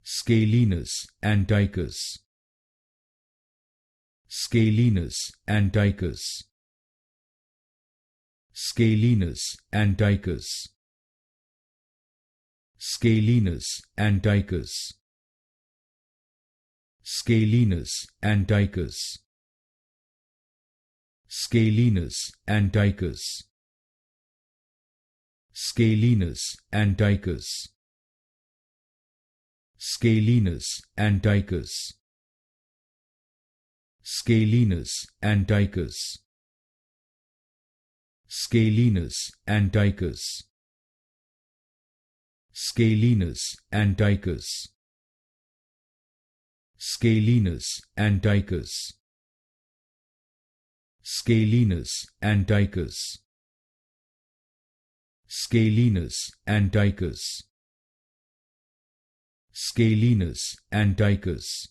Scalenus Anticus. Scalenus Anticus. Scalenus Anticus. Scalenus Anticus. Scalenus Anticus. Scalenus Anticus. Scalenus Anticus. Scalenus Anticus. Scalenus Anticus. Scalenus Anticus. Scalenus Anticus. Scalenus Anticus. Scalenus Anticus. Scalenus Anticus. Scalenus Anticus.